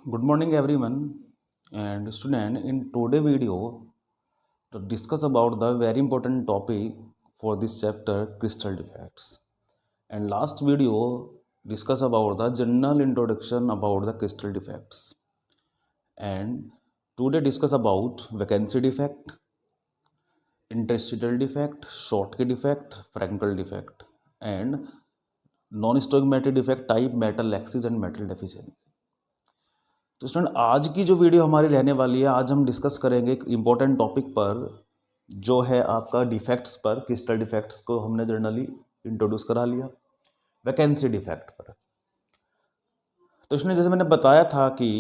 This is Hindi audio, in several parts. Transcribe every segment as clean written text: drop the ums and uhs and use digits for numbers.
Good morning everyone and student in today video to discuss about the very important topic for this chapter crystal defects and last video discuss about the general introduction about the crystal defects and today discuss about vacancy defect, interstitial defect, Schottky defect, Frankel defect and non-stoichiometric defect type metal axis and metal deficiency। तो स्टूडेंट आज की जो वीडियो हमारी रहने वाली है, आज हम डिस्कस करेंगे एक इम्पोर्टेंट टॉपिक पर जो है आपका डिफेक्ट्स पर। क्रिस्टल डिफेक्ट्स को हमने जनरली इंट्रोड्यूस करा लिया, वैकेंसी डिफेक्ट पर। तो इसमें जैसे मैंने बताया था कि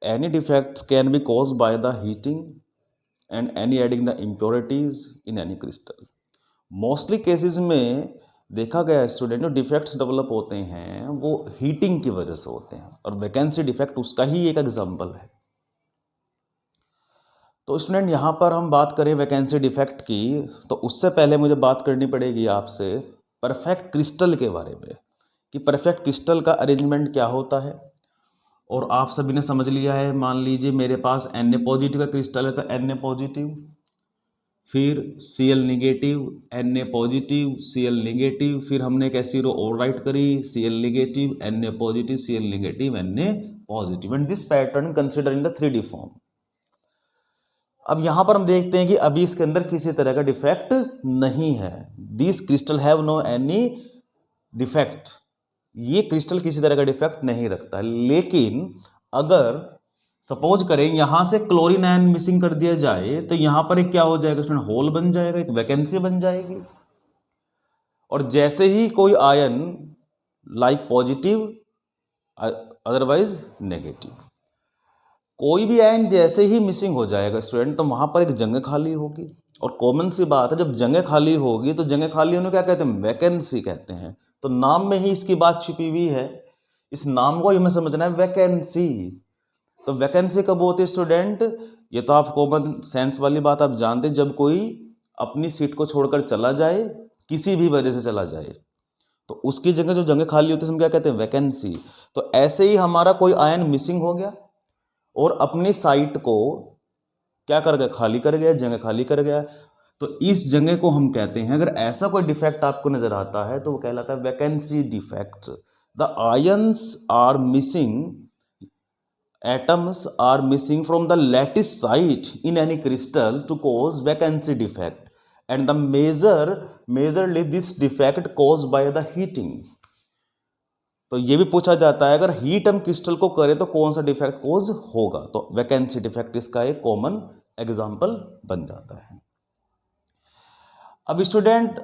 any defects can be caused by the heating and any adding the impurities in any crystal. Mostly cases में देखा गया है स्टूडेंट, जो डिफेक्ट्स डेवलप होते हैं वो हीटिंग की वजह से होते हैं और वैकेंसी डिफेक्ट उसका ही एक एग्जांपल है। तो स्टूडेंट यहाँ पर हम बात करें वैकेंसी डिफेक्ट की, तो उससे पहले मुझे बात करनी पड़ेगी आपसे परफेक्ट क्रिस्टल के बारे में कि परफेक्ट क्रिस्टल का अरेंजमेंट क्या होता है। और आप सभी ने समझ लिया है, मान लीजिए मेरे पास Na पॉजिटिव का क्रिस्टल है तो Na पॉजिटिव, फिर Cl negative, Na positive, Cl negative, फिर हमने एक ऐसी रो और राइट करी Cl negative, Na positive, Cl negative, Na positive and this pattern consider in the 3D form. अब यहां पर हम देखते हैं कि अभी इसके अंदर किसी तरह का डिफेक्ट नहीं है। This crystal have no any defect, ये क्रिस्टल किसी तरह का डिफेक्ट नहीं रखता। लेकिन अगर सपोज करें यहां से क्लोरीन आयन मिसिंग कर दिया जाए तो यहां पर एक क्या हो जाएगा स्टूडेंट, होल बन जाएगा, एक वैकेंसी बन जाएगी। और जैसे ही कोई ion like positive otherwise negative, कोई भी आयन जैसे ही मिसिंग हो जाएगा स्टूडेंट तो वहां पर एक जगह खाली होगी। और कॉमन सी बात है, जब जगह खाली होगी तो जगह खाली होने क्या कहते हैं, वैकेंसी कहते हैं। तो नाम में ही इसकी बात छिपी हुई है, इस नाम को हमें समझना है वैकेंसी। तो वैकेंसी कब होती है स्टूडेंट, ये तो आप कॉमन सेंस वाली बात आप जानते हैं, जब कोई अपनी सीट को छोड़कर चला जाए, किसी भी वजह से चला जाए, तो उसकी जगह जो जगह खाली होती है हम क्या कहते हैं, वैकेंसी। तो ऐसे ही हमारा कोई आयन मिसिंग हो गया और अपनी साइट को क्या कर गया, खाली कर गया, जगह खाली कर गया, तो इस जगह को हम कहते हैं, अगर ऐसा कोई डिफेक्ट आपको नजर आता है तो वो कहलाता है vacancy defect. The ions are missing, atoms are missing from the lattice site in any crystal to cause vacancy defect and the majorly this defect caused by the heating। तो ये भी पूछा जाता है अगर हीट हम क्रिस्टल को करें तो कौन सा डिफेक्ट कोज होगा, तो वैकेंसी डिफेक्ट इसका एक कॉमन एग्जांपल बन जाता है। अब स्टूडेंट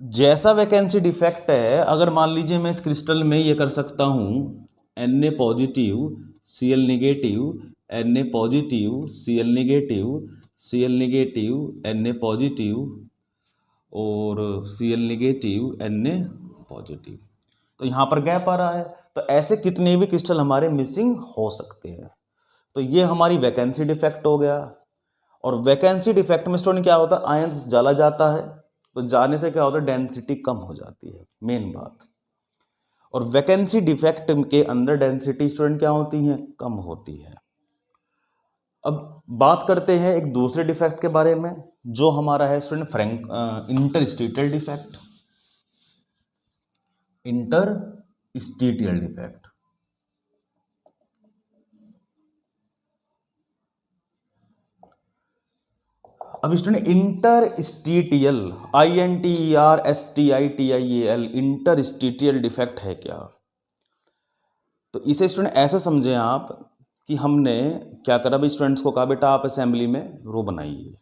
जैसा वैकेंसी डिफेक्ट है, अगर मान लीजिए मैं इस क्रिस्टल में ये कर सकता हूं Na positive, Cl negative, Na positive, Cl negative, Cl negative, Na positive और Cl निगेटिव, Na पॉजिटिव, तो यहाँ पर गैप आ रहा है। तो ऐसे कितने भी क्रिस्टल हमारे मिसिंग हो सकते हैं, तो ये हमारी वैकेंसी डिफेक्ट हो गया। और वैकेंसी डिफेक्ट में स्टूडेंट क्या होता है, आयंस जला जाता है, तो जाने से क्या होता है, डेंसिटी कम हो जाती है, मेन बात। और वैकेंसी डिफेक्ट के अंदर डेंसिटी स्टूडेंट क्या होती है, कम होती है। अब बात करते हैं एक दूसरे डिफेक्ट के बारे में जो हमारा है student interstitial defect. Interstitial defect, अब student interstitial, INTERSTITIAL, interstitial defect है क्या। तो इसे स्टूडेंट ऐसे समझें आप कि हमने क्या करा, भी स्टूडेंट्स को कहा बेटा आप असेंबली में रो बनाइए।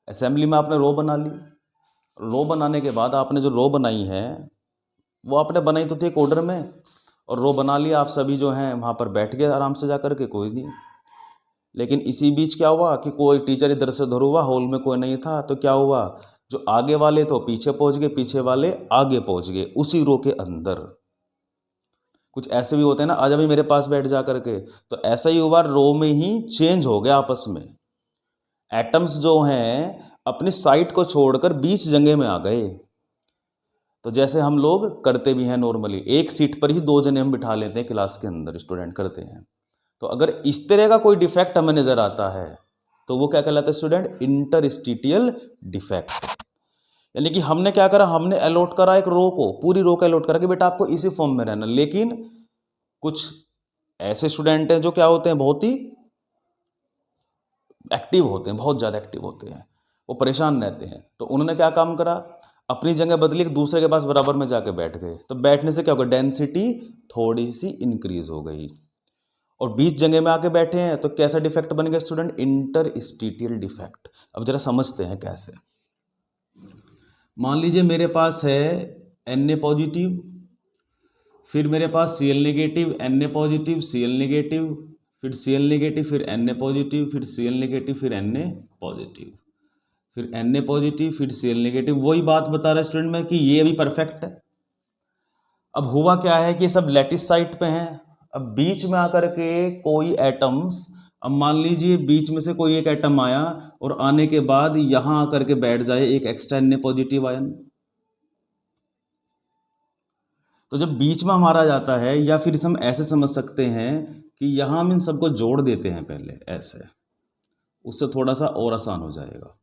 असेंबली में आपने रो बना ली, रो बनाने के बाद आपने जो रो बनाई है वो आपने बनाई तो थी एक ऑर्डर में, और रो बना लिया, आप सभी जो हैं वहाँ पर बैठ गए आराम से जा करके, कोई नहीं। लेकिन इसी बीच क्या हुआ कि कोई टीचर इधर से उधर हुआ, हॉल में कोई नहीं था, तो क्या हुआ, जो आगे वाले तो पीछे पहुंच गए, पीछे वाले आगे पहुंच गए उसी रो के अंदर। कुछ ऐसे भी होते हैं ना, आज अभी मेरे पास बैठ जा करके, तो ऐसा ही हुआ, रो में ही चेंज हो गया आपस में, एटम्स जो हैं अपनी साइट को छोड़कर बीच जगह में आ गए। तो तो जैसे हम लोग करते भी हैं नॉर्मली, एक सीट पर ही 2 जने हम बिठा लेते हैं क्लास के अंदर, स्टूडेंट करते हैं। तो अगर इस तरह का कोई डिफेक्ट हमें नज़र आता है तो वो क्या कहलाता है स्टूडेंट? Interstitial defect. यानी कि हमने क्या करा, हमने अलॉट करा एक रो को, पूरी रो को अलॉट करा कि बेटा आपको इसी फॉर्म में रहना, लेकिन कुछ ऐसे स्टूडेंट हैं जो क्या होते हैं, बहुत ही एक्टिव होते हैं, बहुत ज़्यादा एक्टिव होते हैं, वो परेशान रहते हैं। तो उन्होंने क्या काम करा, अपनी जगह बदली, एक दूसरे के पास बराबर में जाके बैठ गए। तो बैठने से क्या होगा, डेंसिटी थोड़ी सी इंक्रीज हो गई, और बीच जगह में आके बैठे हैं तो कैसा डिफेक्ट बन गया स्टूडेंट? Interstitial defect. अब जरा समझते हैं कैसे। मान लीजिए मेरे पास है Na पॉजिटिव, फिर मेरे पास Cl negative, Na positive, Cl negative, फिर Cl नेगेटिव, फिर Na पॉजिटिव, फिर Cl नेगेटिव, फिर Na पॉजिटिव, फिर Na पॉजिटिव, फिर Cl नेगेटिव। वही बात बता रहा है स्टूडेंट में कि ये अभी परफेक्ट है। अब हुआ क्या है कि सब लैटिस साइट पे हैं। अब बीच में आकर के कोई एटम्स, अब मान लीजिए बीच में से कोई एक एटम आया और आने के बाद यहां आकर के बैठ जाए एक एक्स्ट्रा Na पॉजिटिव आयन। तो जब बीच में हमारा जाता है, या फिर हम ऐसे समझ सकते हैं कि यहां हम इन सबको जोड़ देते हैं पहले ऐसे, उससे थोड़ा सा और आसान हो जाएगा।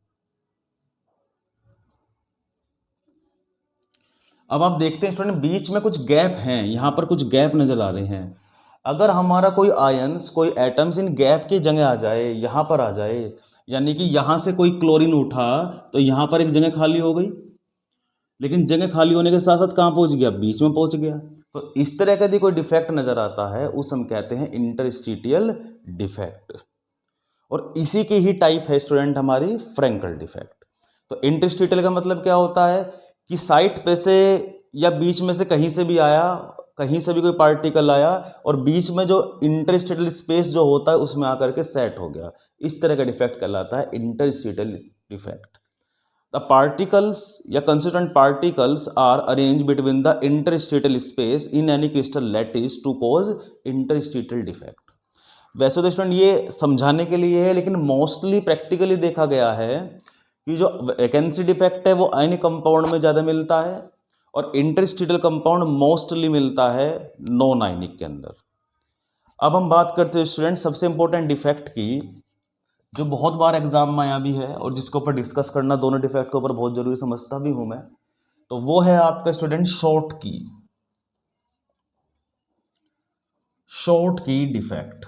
अब आप देखते हैं स्टूडेंट बीच में कुछ गैप हैं, यहां पर कुछ गैप नजर आ रहे हैं। अगर हमारा कोई आयंस, कोई एटम्स इन गैप की जगह आ जाए, यहां पर आ जाए, यानी कि यहां से कोई क्लोरीन उठा तो यहां पर एक जगह खाली हो गई, लेकिन जगह खाली होने के साथ साथ कहां पहुंच गया? बीच में पहुंच गया। तो इस तरह का यदि कोई डिफेक्ट नजर आता है उस हम कहते हैं इंटरस्टिशियल डिफेक्ट। और इसी की ही टाइप है स्टूडेंट हमारी फ्रैंकल डिफेक्ट। तो इंटरस्टिशियल का मतलब क्या होता है कि साइट पे से या बीच में से कहीं से भी आया, कहीं से भी कोई पार्टिकल आया और बीच में जो इंटरस्टिशियल स्पेस जो होता है उसमें आकर के सेट हो गया, इस तरह का डिफेक्ट कहलाता है इंटरस्टिशियल डिफेक्ट। द पार्टिकल्स या constituent particles are arrange between the interstitial space in any crystal lattice to cause interstitial defect. वैसे तो स्टूडेंट ये समझाने के लिए है, लेकिन मोस्टली प्रैक्टिकली देखा गया है कि जो वैकेंसी डिफेक्ट है वो आयनिक कंपाउंड में ज़्यादा मिलता है और इंटरस्टिशियल कंपाउंड मोस्टली मिलता है नॉन आयनिक के अंदर। अब हम बात करते हैं स्टूडेंट सबसे इंपॉर्टेंट डिफेक्ट की, जो बहुत बार एग्जाम में आया भी है और जिसके ऊपर डिस्कस करना दोनों डिफेक्ट के ऊपर बहुत जरूरी समझता भी हूं मैं। तो वो है आपका स्टूडेंट शॉर्ट की, शॉर्ट की डिफेक्ट।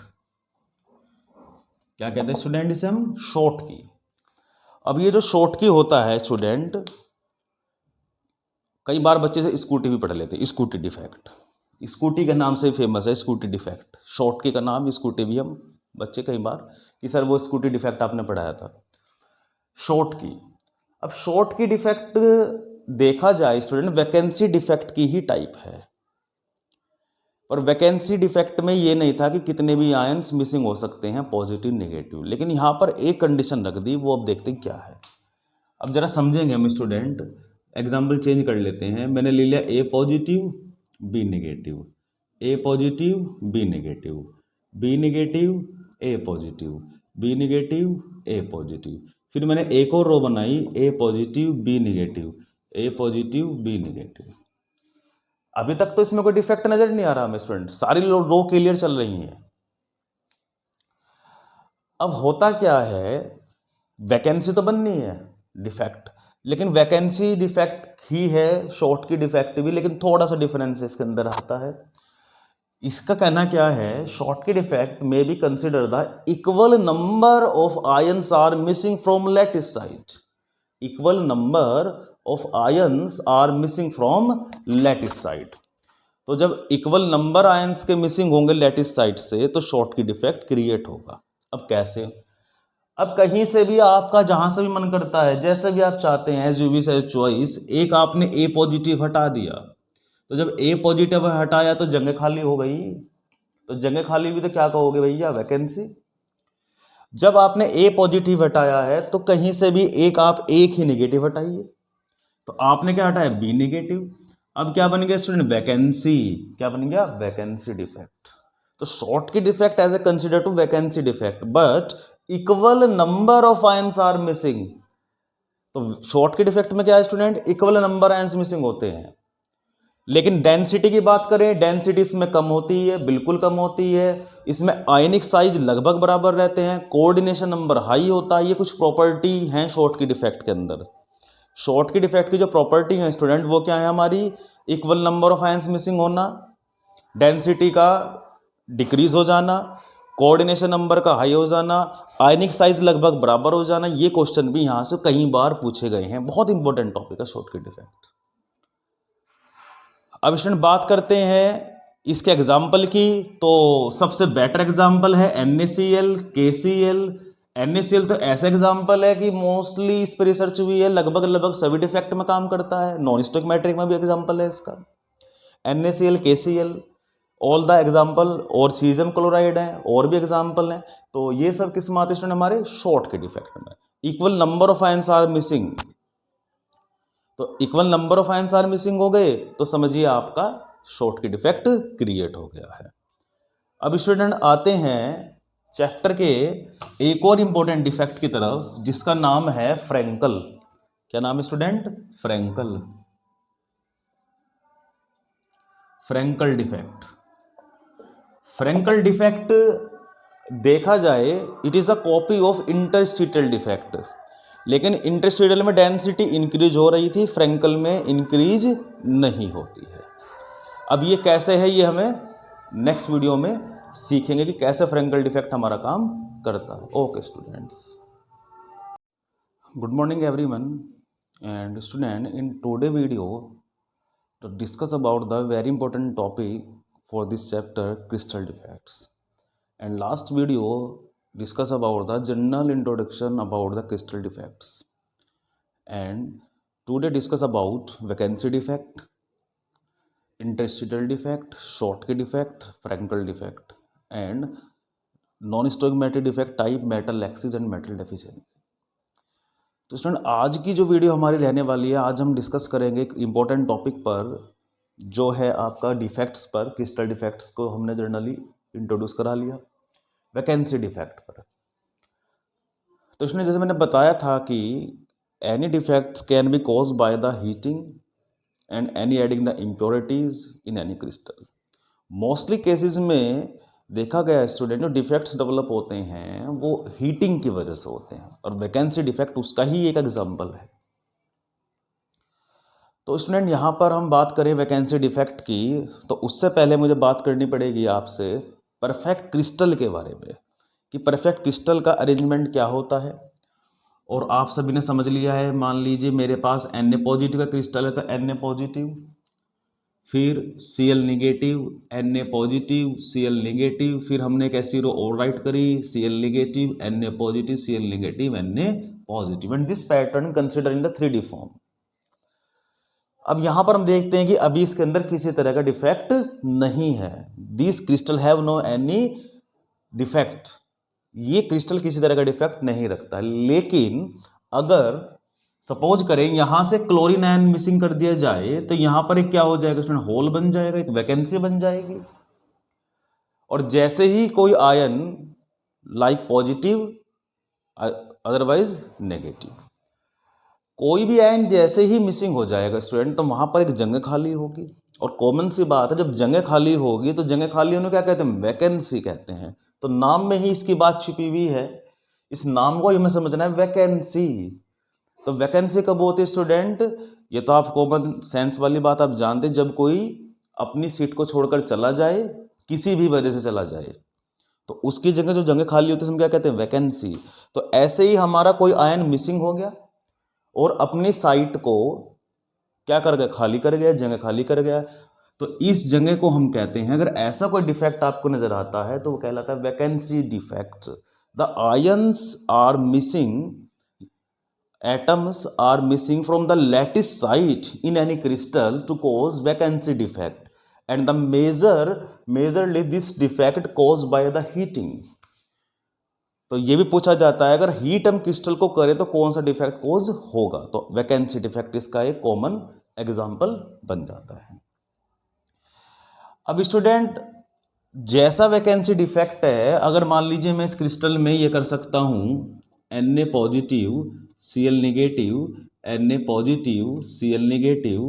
क्या कहते हैं स्टूडेंट इसे हम? शॉर्ट की। अब ये जो शॉर्ट की होता है स्टूडेंट, कई बार बच्चे से स्कूटी भी पढ़ लेते हैं, स्कूटी डिफेक्ट, स्कूटी के नाम से फेमस है स्कूटी डिफेक्ट। शॉर्ट की का नाम स्कूटी भी हम बच्चे कई बार कि सर वो स्कूटी डिफेक्ट आपने पढ़ाया था। शॉर्ट की, अब शॉर्ट की डिफेक्ट देखा जाए स्टूडेंट वैकेंसी डिफेक्ट की ही टाइप है, और वैकेंसी डिफेक्ट में ये नहीं था कि कितने भी आयंस मिसिंग हो सकते हैं, पॉजिटिव नेगेटिव, लेकिन यहां पर एक कंडीशन रख दी, वो अब देखते हैं क्या है। अब जरा समझेंगे हम स्टूडेंट, एग्जाम्पल चेंज कर लेते हैं। मैंने ले लिया A positive B negative, A positive B negative, B negative A positive, B negative A positive. फिर मैंने एक और रो बनाई, A positive B negative, A positive B negative. अभी तक तो इसमें कोई डिफेक्ट नजर नहीं आ रहा हमें स्टूडेंट, सारी रो क्लियर चल रही हैं। अब होता क्या है, वैकेंसी तो बननी है डिफेक्ट, लेकिन वैकेंसी डिफेक्ट ही है शॉर्ट की डिफेक्ट भी, लेकिन थोड़ा सा डिफरेंस इसके अंदर आता है। इसका कहना क्या है, शॉर्ट की डिफेक्ट में be consider the equal number of ions are missing from lattice site, equal number of ions are missing from lattice site. तो जब इक्वल नंबर आयंस के मिसिंग होंगे लैटिस साइट से तो शॉर्ट की डिफेक्ट क्रिएट होगा। अब कैसे? अब कहीं से भी आपका जहां से भी मन करता है, जैसे भी आप चाहते हैं, as you wish as choice, एक आपने ए पॉजिटिव हटा दिया, तो जब ए पॉजिटिव हटाया तो जगह खाली हो गई, तो जगह खाली हुई तो क्या कहोगे भैया? वैकेंसी। जब आपने ए पॉजिटिव हटाया है तो कहीं से भी एक आप एक ही नेगेटिव हटाइए, तो आपने क्या हटाया? B negative. अब क्या बन गया स्टूडेंट? वैकेंसी। क्या बन गया? Vacancy defect. तो Schottky defect as a consider to vacancy defect, but equal number of ions are missing. तो शॉर्ट के डिफेक्ट में क्या है student? Equal number ions missing होते हैं। लेकिन डेंसिटी की बात करें, डेंसिटी इसमें कम होती है, बिल्कुल कम होती है। इसमें आयनिक साइज लगभग बराबर रहते हैं, कोऑर्डिनेशन नंबर हाई होता है। ये कुछ प्रॉपर्टी हैं शॉर्ट की डिफेक्ट के अंदर। शॉर्ट की डिफेक्ट की जो प्रॉपर्टी है स्टूडेंट, वो क्या है हमारी? Equal number of ions missing होना, डेंसिटी का डिक्रीज हो जाना, कोऑर्डिनेशन नंबर का हाई हो जाना, आयनिक साइज लगभग बराबर हो जाना। ये क्वेश्चन भी यहां से कई बार पूछे गए हैं, बहुत इंपॉर्टेंट टॉपिक है शॉर्ट की डिफेक्ट। अब स्टूडेंट बात करते हैं इसके एग्जाम्पल की, तो सबसे बेटर एग्जाम्पल है NaCl, KCl। NaCl तो ऐसा एग्जाम्पल है कि मोस्टली इस पर रिसर्च हुई है, लगभग सभी डिफेक्ट में काम करता है। नॉन स्टोइकोमेट्रिक में भी एग्जाम्पल है इसका। NaCl, KCl all the example, और सीजियम क्लोराइड है, और भी एग्जाम्पल हैं। तो ये सब किस में आते हैं हमारे? शॉर्ट के डिफेक्ट में। Equal number of ions are missing, तो equal number of ions are missing हो गए तो समझिए आपका शॉर्ट की डिफेक्ट क्रिएट हो गया है। अब स्टूडेंट आते हैं चैप्टर के एक और इंपॉर्टेंट डिफेक्ट की तरफ, जिसका नाम है फ्रैंकल। क्या नाम है student? Frenkel. Frenkel defect. Frenkel defect देखा जाए, it is a copy of interstitial defect. लेकिन इंटरस्टिशियल में डेंसिटी इंक्रीज हो रही थी, फ्रैंकल में इंक्रीज नहीं होती है। अब ये कैसे है, ये हमें नेक्स्ट वीडियो में सीखेंगे कि कैसे फ्रैंकल डिफेक्ट हमारा काम करता है। Okay students, good morning everyone and student, in today video to discuss about the very important topic for this chapter, crystal defects. And last video discuss about the general introduction about the crystal defects, and today discuss about vacancy defect, interstitial defect, Schottky defect, Frankel defect, and non-stoichiometric defect type metal laxity and metal deficiency. तो स्टूडेंट आज की जो वीडियो हमारी रहने वाली है, आज हम डिस्कस करेंगे एक इम्पॉर्टेंट टॉपिक पर, जो है आपका डिफेक्ट्स पर। क्रिस्टल डिफेक्ट्स को हमने जनरली इंट्रोड्यूस करा लिया, वैकेंसी डिफेक्ट पर। तो इसमें जैसे मैंने बताया था कि any defects can be cause by the heating and any adding the impurities in any crystal. Mostly cases में देखा गया स्टूडेंट, जो डिफेक्ट्स डेवलप होते हैं वो हीटिंग की वजह से होते हैं, और वैकेंसी डिफेक्ट उसका ही एक एग्जाम्पल है। तो स्टूडेंट यहाँ पर हम बात करें वैकेंसी डिफेक्ट की, तो उससे पहले मुझे बात करनी पड़ेगी आपसे परफेक्ट क्रिस्टल के बारे में, कि परफेक्ट क्रिस्टल का अरेंजमेंट क्या होता है। और आप सभी ने समझ लिया है, मान लीजिए मेरे पास Na पॉजिटिव का क्रिस्टल है, तो Na पॉजिटिव, फिर Cl negative, Na positive, Cl negative, फिर हमने एक ऐसी रो और राइट करी, Cl negative, Na positive, Cl negative, Na positive, and this pattern consider in the 3D form. अब यहां पर हम देखते हैं कि अभी इसके अंदर किसी तरह का डिफेक्ट नहीं है। This crystal have no any defect, ये क्रिस्टल किसी तरह का डिफेक्ट नहीं रखता। लेकिन अगर सपोज करें यहां से क्लोरीन आयन मिसिंग कर दिया जाए, तो यहां पर एक क्या हो जाएगा स्टूडेंट? होल बन जाएगा, एक वैकेंसी बन जाएगी। और जैसे ही कोई ion like positive otherwise negative, कोई भी आयन जैसे ही मिसिंग हो जाएगा स्टूडेंट, तो वहां पर एक जगह खाली होगी। और कॉमन सी बात है, जब जगह खाली होगी तो जगह खाली होने क्या कहते हैं? वैकेंसी कहते हैं। तो नाम में ही इसकी बात छिपी हुई है, इस नाम को हमें समझना है, वैकेंसी। तो वैकेंसी कब होती है स्टूडेंट? ये तो आप कॉमन सेंस वाली बात आप जानते हैं, जब कोई अपनी सीट को छोड़कर चला जाए, किसी भी वजह से चला जाए, तो उसकी जगह जो जगह खाली होती है हम क्या कहते हैं? वैकेंसी। तो ऐसे ही हमारा कोई आयन मिसिंग हो गया और अपनी साइट को क्या कर गया? खाली कर गया, जगह खाली कर गया, तो इस जगह को हम कहते हैं, अगर ऐसा कोई डिफेक्ट आपको नजर आता है तो वो कहलाता है vacancy defect. The ions are missing, atoms are missing from the lattice site in any crystal to cause vacancy defect, and the majorly this defect caused by the heating। तो ये भी पूछा जाता है, अगर हीट हम क्रिस्टल को करें तो कौन सा डिफेक्ट कॉज होगा? तो वैकेंसी डिफेक्ट इसका एक कॉमन एग्जांपल बन जाता है। अब स्टूडेंट जैसा वैकेंसी डिफेक्ट है, अगर मान लीजिए मैं इस क्रिस्टल में ये कर सकता हूं Na positive, Cl negative, Na positive, Cl negative,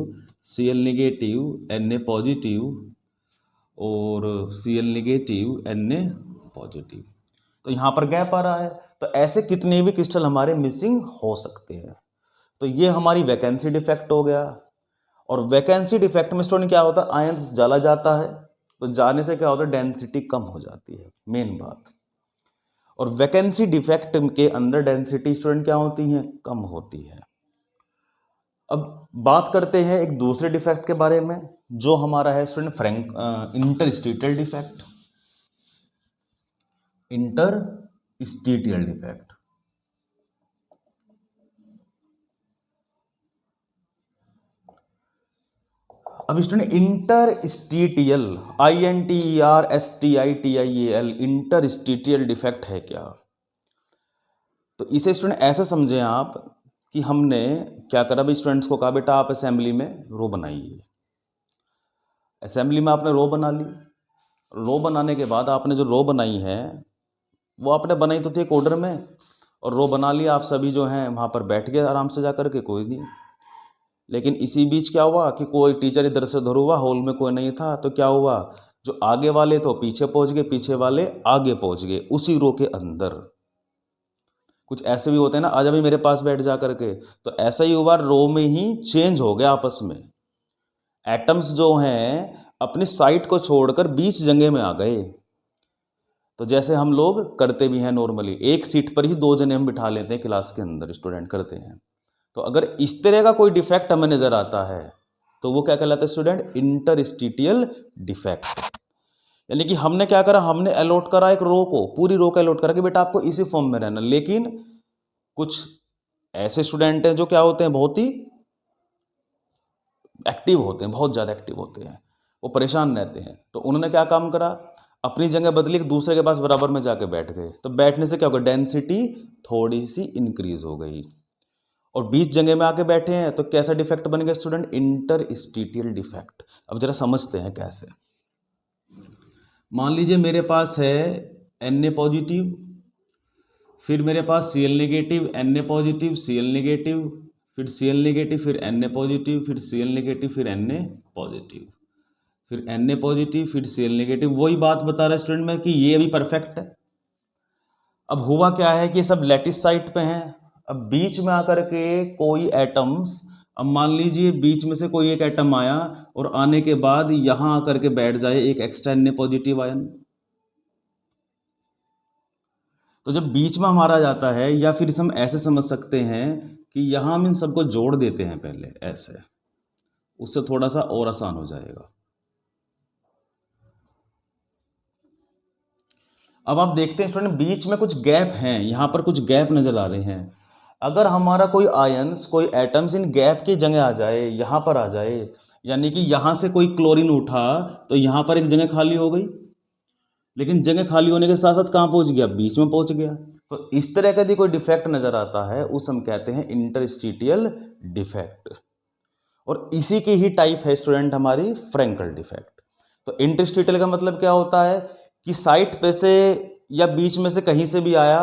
Cl negative Na positive और Cl नेगेटिव Na पॉजिटिव। तो यहाँ पर गैप आ रहा है। तो ऐसे कितने भी क्रिस्टल हमारे मिसिंग हो सकते हैं। तो ये हमारी वैकेंसी डिफेक्ट हो गया। और वैकेंसी डिफेक्ट में स्टूडेंट क्या होता है, आयंस जला जाता है। तो जाने से क्या होता है, डेंसिटी कम हो जाती है, मेन बात। और वैकेंसी डिफेक्ट के अंदर डेंसिटी स्टूडेंट क्या होती है, कम होती है। अब बात करते हैं एक दूसरे डिफेक्ट के बारे में, जो हमारा है student interstitial defect. Interstitial defect. अब student interstitial, INTERSTITIAL, interstitial defect है क्या? तो इसे स्टूडेंट ऐसे समझें आप कि हमने क्या करा, भी स्टूडेंट्स को कहा बेटा आप असेंबली में रो बनाइए। असेंबली में आपने रो बना ली। रो बनाने के बाद आपने जो रो बनाई है वो आपने बनाई तो थी एक ऑर्डर में, और रो बना लिया, आप सभी जो हैं वहाँ पर बैठ गए आराम से जा कर के, कोई नहीं। लेकिन इसी बीच क्या हुआ कि कोई टीचर इधर से उधर हुआ, हॉल में कोई नहीं था, तो क्या हुआ, जो आगे वाले तो पीछे पहुंच गए, पीछे वाले आगे पहुंच गए उसी रो के अंदर। कुछ ऐसे भी होते हैं ना, आज अभी मेरे पास बैठ जा करके, तो ऐसा ही हुआ, रो में ही चेंज हो गया आपस में। एटम्स जो हैं अपनी साइट को छोड़कर बीच जगह में आ गए। तो जैसे हम लोग करते भी हैं नॉर्मली, एक सीट पर ही दो जने हम बिठा लेते हैं क्लास के अंदर, स्टूडेंट करते हैं। तो अगर इस तरह का कोई डिफेक्ट हमें नजर आता है तो वो क्या कहलाता है स्टूडेंट, इंटरस्टीशियल डिफेक्ट। यानी कि हमने क्या करा, हमने अलॉट करा एक रो को, पूरी रो को अलॉट करा कि बेटा आपको इसी फॉर्म में रहना। लेकिन कुछ ऐसे स्टूडेंट हैं जो क्या होते हैं, बहुत ही एक्टिव होते हैं, बहुत ज़्यादा एक्टिव होते हैं, वो परेशान रहते हैं। तो उन्होंने क्या काम करा, अपनी जगह बदली, एक दूसरे के पास बराबर में जाके बैठ गए। तो बैठने से क्या होगा, डेंसिटी थोड़ी सी इंक्रीज हो गई, और बीच जगह में आके बैठे हैं तो कैसा डिफेक्ट बन गया स्टूडेंट, इंटरस्टीशियल डिफेक्ट। अब जरा समझते हैं कैसे। मान लीजिए मेरे पास है Na पॉजिटिव, फिर मेरे पास Cl negative, Na positive, Cl negative, फिर Cl नेगेटिव, फिर Na पॉजिटिव, फिर Cl नेगेटिव, फिर Na पॉजिटिव, फिर Na पॉजिटिव, फिर Cl नेगेटिव। वही बात बता रहा है स्टूडेंट में कि ये अभी परफेक्ट है। अब हुआ क्या है कि सब लैटिस साइट पे हैं। अब बीच में आकर के कोई एटम्स, अब मान लीजिए बीच में से कोई एक एटम आया और आने के बाद यहां आकर के बैठ जाए एक एक्स्ट्रा Na पॉजिटिव आयन। तो जब बीच में हमारा जाता है, या फिर हम ऐसे समझ सकते हैं कि यहां हम इन सबको जोड़ देते हैं पहले ऐसे, उससे थोड़ा सा और आसान हो जाएगा। अब आप देखते हैं स्टूडेंट बीच में कुछ गैप हैं, यहां पर कुछ गैप नजर आ रहे हैं। अगर हमारा कोई आयंस, कोई एटम्स इन गैप की जगह आ जाए, यहां पर आ जाए, यानी कि यहां से कोई क्लोरीन उठा तो यहां पर एक जगह खाली हो गई, लेकिन जगह खाली होने के साथ साथ कहां पहुंच गया, बीच में पहुंच गया। तो इस तरह का यदि कोई डिफेक्ट नजर आता है उस हम कहते हैं इंटरस्टीशियल डिफेक्ट। और इसी की ही टाइप है स्टूडेंट हमारी फ्रैंकल डिफेक्ट। तो इंटरस्टीशियल का मतलब क्या होता है कि साइट पे से या बीच में से कहीं से भी आया,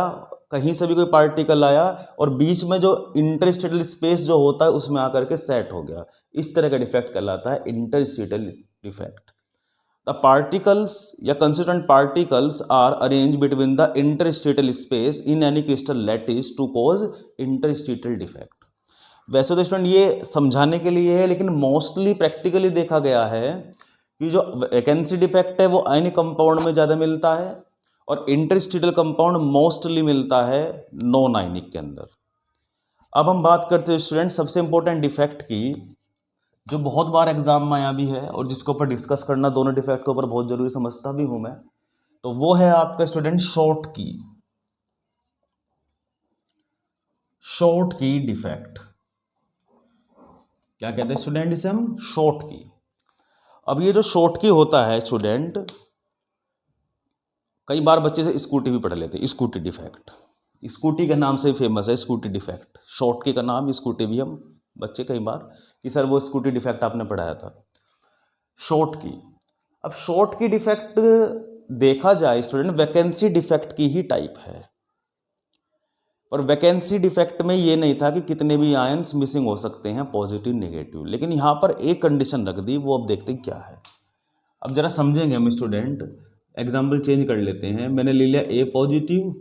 कहीं से भी कोई पार्टिकल आया और बीच में जो इंटरस्टीशियल स्पेस जो होता है उसमें आकर के सेट हो गया, इस तरह का डिफेक्ट कहलाता है इंटरस्टीशियल डिफेक्ट। द पार्टिकल्स या constituent particles are arrange between the interstitial space in any crystal lattice to cause interstitial defect. वैसे तो स्टूडेंट ये समझाने के लिए है, लेकिन मोस्टली प्रैक्टिकली देखा गया है कि जो वैकेंसी डिफेक्ट है वो आयनिक कंपाउंड में ज़्यादा मिलता है, और इंटरस्टीशियल कंपाउंड मोस्टली मिलता है नॉन आयनिक के अंदर। अब हम बात करते हैं स्टूडेंट सबसे इंपॉर्टेंट डिफेक्ट की, जो बहुत बार एग्जाम में आया भी है और जिसके ऊपर डिस्कस करना दोनों डिफेक्ट के ऊपर बहुत जरूरी समझता भी हूं मैं। तो वो है आपका स्टूडेंट शॉर्ट की, शॉर्ट की डिफेक्ट। क्या कहते हैं स्टूडेंट इसे हम, शॉर्ट की। अब ये जो शॉर्ट की होता है स्टूडेंट, कई बार बच्चे से स्कूटी भी पढ़ लेते हैं, स्कूटी डिफेक्ट, स्कूटी के नाम से फेमस है स्कूटी डिफेक्ट। शॉर्ट की का नाम स्कूटी भी, हम बच्चे कई बार कि सर वो स्कूटी डिफेक्ट आपने पढ़ाया था, शॉर्ट की। अब शॉर्ट की डिफेक्ट देखा जाए स्टूडेंट वैकेंसी डिफेक्ट की ही टाइप है। पर वैकेंसी डिफेक्ट में ये नहीं था कि कितने भी आयंस मिसिंग हो सकते हैं, पॉजिटिव नेगेटिव, लेकिन यहाँ पर एक कंडीशन रख दी, वो अब देखते हैं क्या है। अब जरा समझेंगे हम स्टूडेंट, एग्जाम्पल चेंज कर लेते हैं। मैंने ले लिया A positive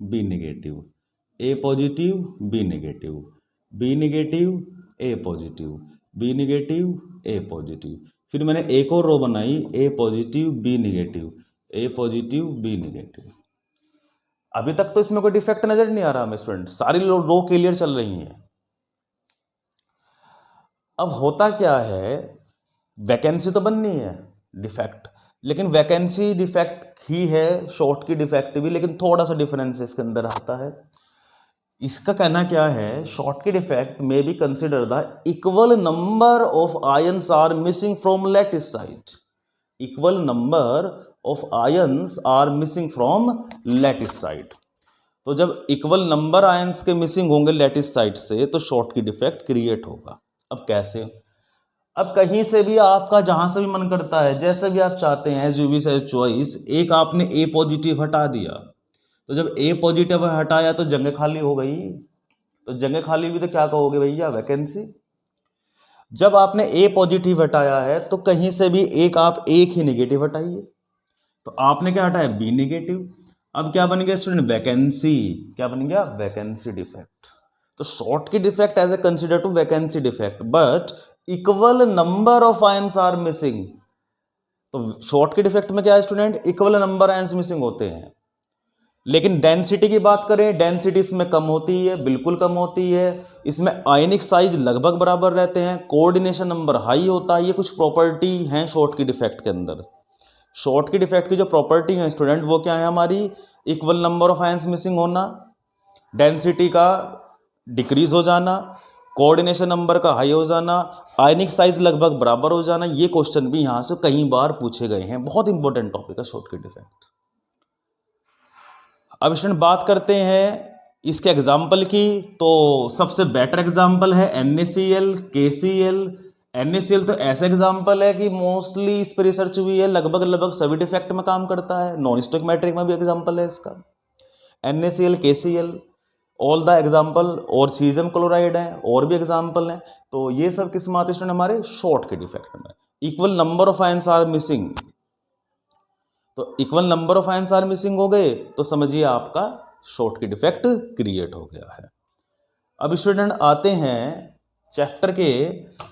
B negative, A positive B negative, B negative A positive, B negative A positive. फिर मैंने एक और रो बनाई, A positive B negative, A positive B negative. अभी तक तो इसमें कोई डिफेक्ट नजर नहीं आ रहा हमें स्टूडेंट, सारी रो क्लियर चल रही हैं। अब होता क्या है, वैकेंसी तो बननी है, डिफेक्ट, लेकिन वैकेंसी डिफेक्ट ही है, शॉर्ट की डिफेक्ट भी, लेकिन थोड़ा सा डिफरेंस इसके अंदर आता है। इसका कहना क्या है, शॉर्ट की डिफेक्ट में be consider the equal number of ions are missing from lattice side, equal number of ions are missing from lattice side. तो जब इक्वल नंबर आयंस के मिसिंग होंगे लैटिस साइड से, तो शॉर्ट की डिफेक्ट क्रिएट होगा। अब कैसे, अब कहीं से भी आपका जहां से भी मन करता है, जैसे भी आप चाहते हैं, as you wish as choice, एक आपने ए पॉजिटिव हटा दिया, तो जब ए पॉजिटिव हटाया तो जगह खाली हो गई, तो जगह खाली हुई तो क्या कहोगे भैया, वैकेंसी। जब आपने ए पॉजिटिव हटाया है तो कहीं से भी एक ही नेगेटिव हटाइए, तो आपने क्या हटाया, बी नेगेटिव। अब क्या बन गया स्टूडेंट, वैकेंसी। क्या बन गया, वैकेंसी डिफेक्ट। तो Schottky defect as a consider to vacancy defect, but equal number of ions are missing. तो शॉर्ट के डिफेक्ट में क्या है student, equal number ions missing होते हैं, लेकिन डेंसिटी की बात करें, डेंसिटी इसमें कम होती है, बिल्कुल कम होती है। इसमें आयनिक साइज लगभग बराबर रहते हैं, कोऑर्डिनेशन नंबर हाई होता है। ये कुछ प्रॉपर्टी हैं शॉर्ट की डिफेक्ट के अंदर। शॉर्ट की डिफेक्ट की जो प्रॉपर्टी है स्टूडेंट, वो क्या है हमारी, equal number of ions missing होना, डेंसिटी का डिक्रीज हो जाना, कोऑर्डिनेशन नंबर का हाई हो जाना, आयनिक साइज लगभग बराबर हो जाना। ये क्वेश्चन भी यहां से कई बार पूछे गए हैं, बहुत इंपॉर्टेंट टॉपिक है शॉर्ट की डिफेक्ट। अब स्टूडेंट बात करते हैं इसके एग्जाम्पल की, तो सबसे बेटर एग्जाम्पल है NaCl, KCl। NaCl तो ऐसा एग्जाम्पल है कि मोस्टली इस पर रिसर्च हुई है, लगभग सभी डिफेक्ट में काम करता है। नॉन स्टोइकोमेट्रिक में भी एग्जाम्पल है इसका, NaCl, KCl, all the example. और सीजियम क्लोराइड है, और भी एग्जाम्पल हैं। तो ये सब किस में आते हैं हमारे, शॉर्ट के डिफेक्ट में। Equal number of ions are missing, तो equal number of ions are missing हो गए तो समझिए आपका शॉर्ट की डिफेक्ट क्रिएट हो गया है। अब स्टूडेंट आते हैं चैप्टर के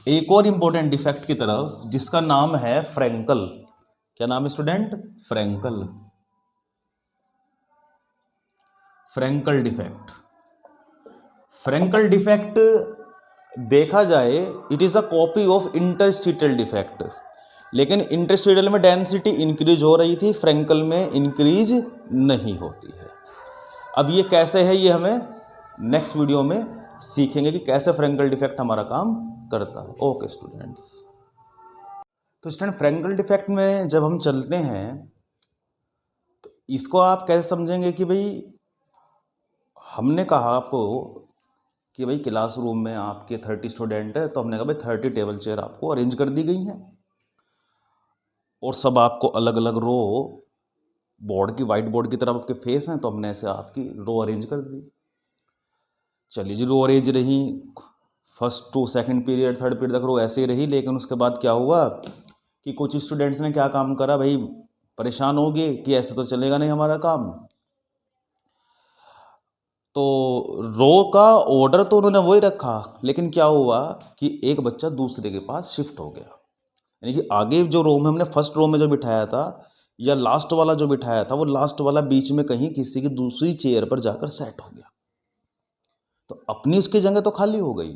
एक और इंपॉर्टेंट डिफेक्ट की तरफ, जिसका नाम है फ्रैंकल। क्या नाम है student, Frenkel, Frenkel defect. Frenkel defect देखा जाए, it is a copy of interstitial defect, लेकिन इंटरस्टिशियल में डेंसिटी इंक्रीज हो रही थी, फ्रैंकल में इंक्रीज नहीं होती है। अब ये कैसे है, ये हमें नेक्स्ट वीडियो में सीखेंगे कि कैसे फ्रैंकल डिफेक्ट हमारा काम करता है। ओके स्टूडेंट्स, तो स्टूडेंट फ्रैंकल डिफेक्ट में जब हम चलते हैं तो इसको आप कैसे समझेंगे कि भाई, हमने कहा आपको कि भाई क्लासरूम में आपके 30 स्टूडेंट है, तो हमने कहा भाई 30 टेबल चेयर आपको अरेंज कर दी गई हैं, और सब आपको अलग अलग रो, बोर्ड की व्हाइट बोर्ड की तरफ आपके फेस हैं, तो हमने ऐसे आपकी रो अरेंज कर दी। चलिए जी, रो अरेंज रही, first to second period third period तक रो ऐसे ही रही। लेकिन उसके बाद क्या हुआ कि कुछ स्टूडेंट्स ने क्या काम करा, भाई परेशान हो गए कि ऐसे तो चलेगा नहीं हमारा काम। तो रो का ऑर्डर तो उन्होंने वही रखा, लेकिन क्या हुआ कि एक बच्चा दूसरे के पास शिफ्ट हो गया। यानी कि आगे जो रो में हमने फर्स्ट रो में जो बिठाया था, या लास्ट वाला जो बिठाया था, वो लास्ट वाला बीच में कहीं किसी की दूसरी चेयर पर जाकर सेट हो गया। तो अपनी उसकी जगह तो खाली हो गई,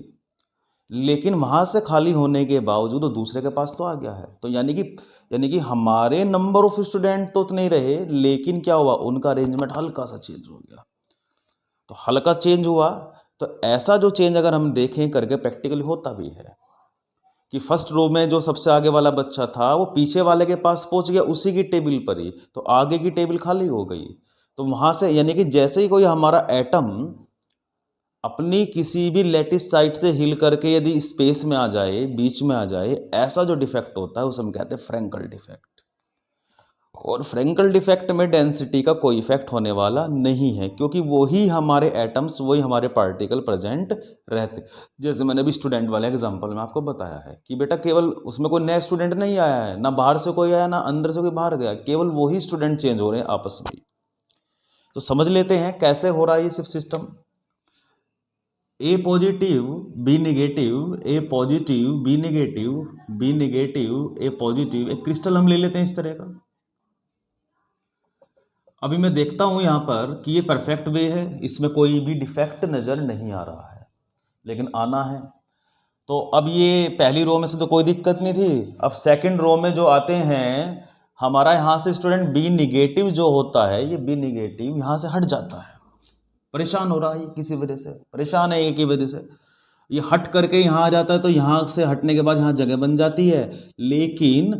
लेकिन वहां से खाली होने के बावजूद वो दूसरे के पास तो आ गया है। तो यानी कि हमारे नंबर ऑफ स्टूडेंट तो नहीं रहे, लेकिन क्या हुआ, उनका अरेंजमेंट हल्का सा चेंज हो गया। तो हल्का चेंज हुआ, तो ऐसा जो चेंज अगर हम देखें करके प्रैक्टिकली होता भी है कि फर्स्ट रो में जो सबसे आगे वाला बच्चा था, वो पीछे वाले के पास पहुंच गया उसी की टेबल पर ही, तो आगे की टेबल खाली हो गई। तो वहां से यानी कि जैसे ही कोई हमारा एटम अपनी किसी भी लैटिस साइड से हिल करके यदि स्पेस में आ जाए, बीच में आ जाए, ऐसा जो डिफेक्ट होता है उसे हम कहते हैं फ्रैंकल डिफेक्ट। और फ्रेंकल डिफेक्ट में डेंसिटी का कोई इफेक्ट होने वाला नहीं है, क्योंकि वही हमारे एटम्स, वही हमारे पार्टिकल प्रेजेंट रहते। जैसे मैंने अभी स्टूडेंट वाले एग्जांपल में आपको बताया है कि बेटा केवल उसमें कोई नया स्टूडेंट नहीं आया है, ना बाहर से कोई आया ना अंदर से कोई बाहर गया, केवल वही स्टूडेंट चेंज हो रहे हैं आपस में। तो समझ लेते हैं कैसे हो रहा है ये सिर्फ system. A positive B negative, A positive B negative, B negative A positive, एक क्रिस्टल हम ले लेते हैं इस तरह का। अभी मैं देखता हूं यहां पर कि ये परफेक्ट वे है, इसमें कोई भी डिफेक्ट नज़र नहीं आ रहा है, लेकिन आना है। तो अब ये पहली रो में से तो कोई दिक्कत नहीं थी, अब सेकंड रो में जो आते हैं, हमारा यहाँ से स्टूडेंट बी निगेटिव जो होता है, ये बी निगेटिव यहाँ से हट जाता है, परेशान हो रहा है किसी वजह से, परेशान है एक ही वजह से, ये हट करके यहाँ आ जाता है, तो यहाँ से हटने के बाद यहाँ जगह बन जाती है, लेकिन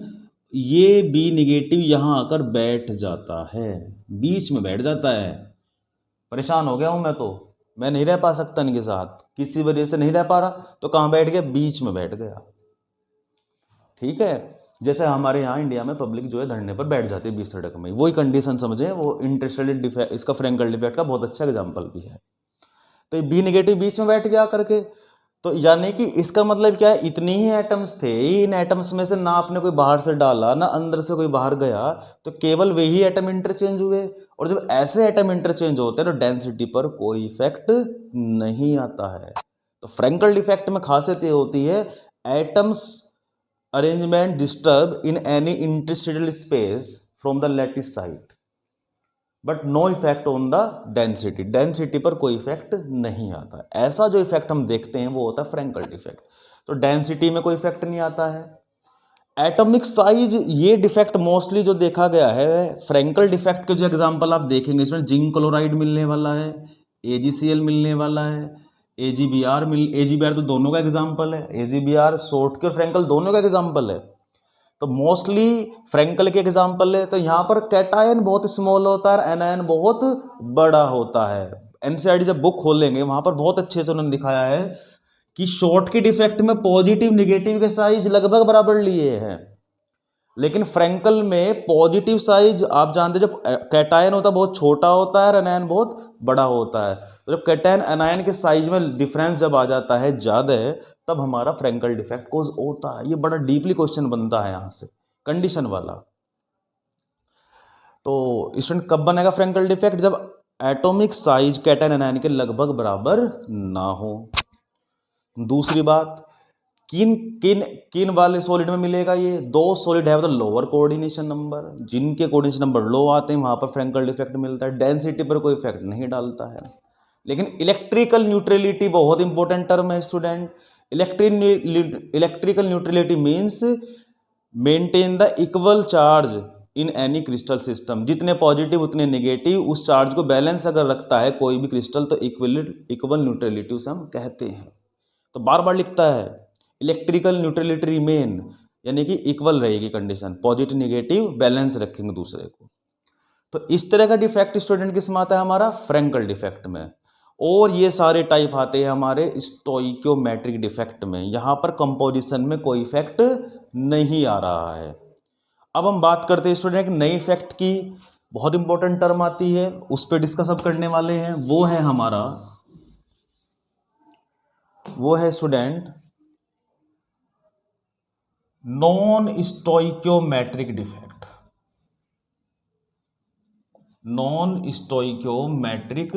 ये बी निगेटिव यहाँ आकर बैठ जाता है, बीच में बैठ जाता है। परेशान हो गया हूँ मैं नहीं रह पा सकता इनके साथ, किसी वजह से नहीं रह पा रहा, तो कहाँ बैठ गया, बीच में बैठ गया। ठीक है, जैसे हमारे यहाँ इंडिया में पब्लिक जो है धरने पर बैठ जाती है बीच सड़क में, वही कंडीशन समझे, वो इंटरस्टेलर डिफेक्ट, इसका फ्रेंकल डिफेक्ट का बहुत अच्छा एग्जाम्पल भी है। तो बी निगेटिव बीच में बैठ गया करके, तो यानी कि इसका मतलब क्या है, इतनी ही एटम्स थे, इन एटम्स में से ना आपने कोई बाहर से डाला ना अंदर से कोई बाहर गया, तो केवल वही एटम इंटरचेंज हुए। और जब ऐसे एटम इंटरचेंज होते हैं तो डेंसिटी पर कोई इफेक्ट नहीं आता है। तो फ्रेंकल डिफेक्ट में खासियत ये होती है, atoms arrangement disturb in any interstellar space from the lattice side, but no effect on the density, density पर कोई इफेक्ट नहीं आता। ऐसा जो इफेक्ट हम देखते हैं वो होता है फ्रेंकल डिफेक्ट। तो डेंसिटी में कोई इफेक्ट नहीं आता है। एटॉमिक साइज, ये डिफेक्ट मोस्टली जो देखा गया है, फ्रेंकल डिफेक्ट के जो एग्जांपल आप देखेंगे इसमें जिंक क्लोराइड मिलने वाला है, AgCl मिलने वाला है, AgBr तो दोनों का एग्जाम्पल है, AgBr शॉर्ट के फ्रेंकल दोनों का एग्जाम्पल है। तो मोस्टली फ्रेंकल के एग्जाम्पल है। तो यहाँ पर कैटायन बहुत स्मॉल होता है, एनायन बहुत बड़ा होता है। एनसीईआरटी जब बुक खोलेंगे वहां पर बहुत अच्छे से उन्होंने दिखाया है कि शॉर्ट के डिफेक्ट में पॉजिटिव निगेटिव के साइज लगभग बराबर लिए हैं, लेकिन फ्रेंकल में पॉजिटिव साइज आप जानते हैं, जब कैटायन होता है बहुत छोटा होता है और एनायन बहुत बड़ा होता है। तो जब कैटायन एनायन के साइज में डिफरेंस जब आ जाता है ज़्यादा, तब हमारा फ्रेंकल डिफेक्ट कोज होता है। ये बड़ा डीपली क्वेश्चन बनता है यहाँ से, कंडीशन वाला। तो स्टूडेंट कब बनेगा फ्रेंकल डिफेक्ट, जब एटॉमिक साइज कैटायन एनायन के लगभग बराबर ना हो। दूसरी बात, किन किन किन वाले सॉलिड में मिलेगा ये, दो सॉलिड है, मतलब लोअर कोऑर्डिनेशन नंबर, जिनके कोऑर्डिनेशन नंबर लो आते हैं वहां पर फ्रेंकल डिफेक्ट मिलता है। डेंसिटी पर कोई इफेक्ट नहीं डालता है। लेकिन इलेक्ट्रिकल न्यूट्रलिटी बहुत इंपॉर्टेंट टर्म है student. Electrical neutrality means maintain the equal charge in any crystal system, जितने पॉजिटिव उतने नेगेटिव, उस चार्ज को बैलेंस अगर रखता है कोई भी क्रिस्टल, तो इक्वल न्यूट्रलिटी उसे हम कहते हैं। तो बार बार लिखता है इलेक्ट्रिकल न्यूट्रलिटी रिमेन, यानी कि इक्वल रहेगी कंडीशन, पॉजिटिव नेगेटिव बैलेंस रखेंगे दूसरे को। तो इस तरह का डिफेक्ट स्टूडेंट किसमें आता है, हमारा फ्रेंकल डिफेक्ट में। और ये सारे टाइप आते हैं हमारे स्टोइकियोमेट्रिक डिफेक्ट में, यहां पर कंपोजिशन में कोई इफेक्ट नहीं आ रहा है। अब हम बात करते हैं स्टूडेंट नई इफेक्ट की, बहुत इंपॉर्टेंट टर्म आती है, उस पर डिस्कस अब करने वाले हैं। वो है हमारा, वो है student non stoichiometric defect. Non stoichiometric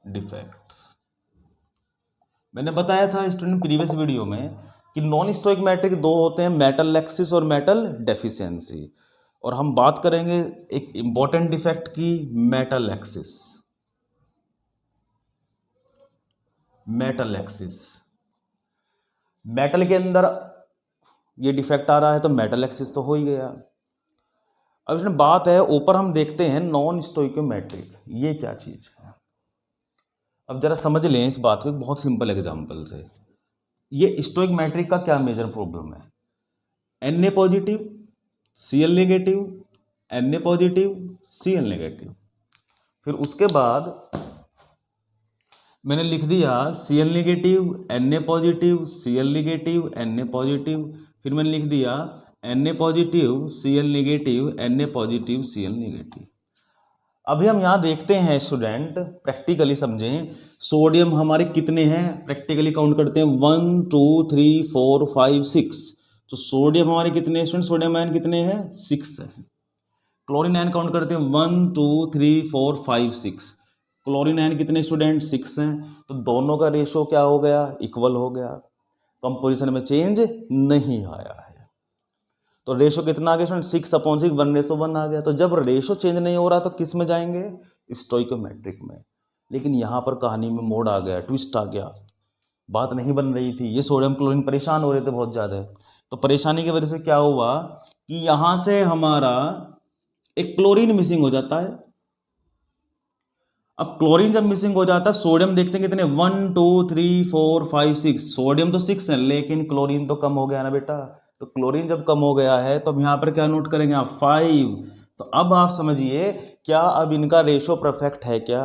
defects मैंने बताया था स्टूडेंट प्रीवियस वीडियो में कि नॉन स्टोइकियोमेट्रिक दो होते हैं, मेटल एक्सिस और मेटल डेफिशिएंसी। और हम बात करेंगे एक इंपॉर्टेंट डिफेक्ट की, metal axis. Metal axis, metal के अंदर ये डिफेक्ट आ रहा है तो मेटल एक्सिस तो हो ही गया। अब इसमें बात है, ऊपर हम देखते हैं नॉन स्टोइकियोमेट्रिक, ये क्या चीज है। अब जरा समझ लें इस बात को, बहुत सिंपल एग्जांपल से। ये स्टोइकियोमेट्रिक का क्या मेजर प्रॉब्लम है, Na positive Cl negative, Na positive Cl negative. फिर उसके बाद मैंने लिख दिया Cl negative, Na positive, Cl negative, Na positive. फिर मैंने लिख दिया Na positive Cl negative, Na positive Cl negative. अभी हम यहाँ देखते हैं स्टूडेंट, प्रैक्टिकली समझें, सोडियम हमारे कितने हैं, प्रैक्टिकली काउंट करते हैं 1 2 3 4 5 6। तो सोडियम हमारे कितने स्टूडेंट, सोडियम आयन कितने हैं, 6 है। क्लोरीन आयन काउंट करते हैं 1 2 3 4 5 6। क्लोरीन आयन कितने स्टूडेंट, 6 हैं। तो दोनों का रेशो क्या हो गया, इक्वल हो गया, कंपोजिशन में चेंज नहीं आया है। तो रेशो कितना आ गया स्टूडेंट, 6/6 1:1 आ गया। तो जब रेशो चेंज नहीं हो रहा तो किस में जाएंगे, स्टोइकोमेट्रिक में। लेकिन यहाँ पर कहानी में मोड़ आ गया, ट्विस्ट आ गया, बात नहीं बन रही थी। ये सोडियम क्लोरीन परेशान हो रहे थे बहुत ज़्यादा। तो परेशानी की वजह से क्या हुआ कि यहाँ से हमारा एक क्लोरीन मिसिंग हो जाता है। अब क्लोरीन जब मिसिंग हो जाता है, सोडियम देखते हैं कितने 1 2 3 4 5 6। सोडियम तो 6 है लेकिन क्लोरीन तो कम हो गया ना बेटा। तो क्लोरीन जब कम हो गया है तो अब यहाँ पर क्या नोट करेंगे आप, 5। तो अब आप समझिए क्या अब इनका रेशो परफेक्ट है क्या।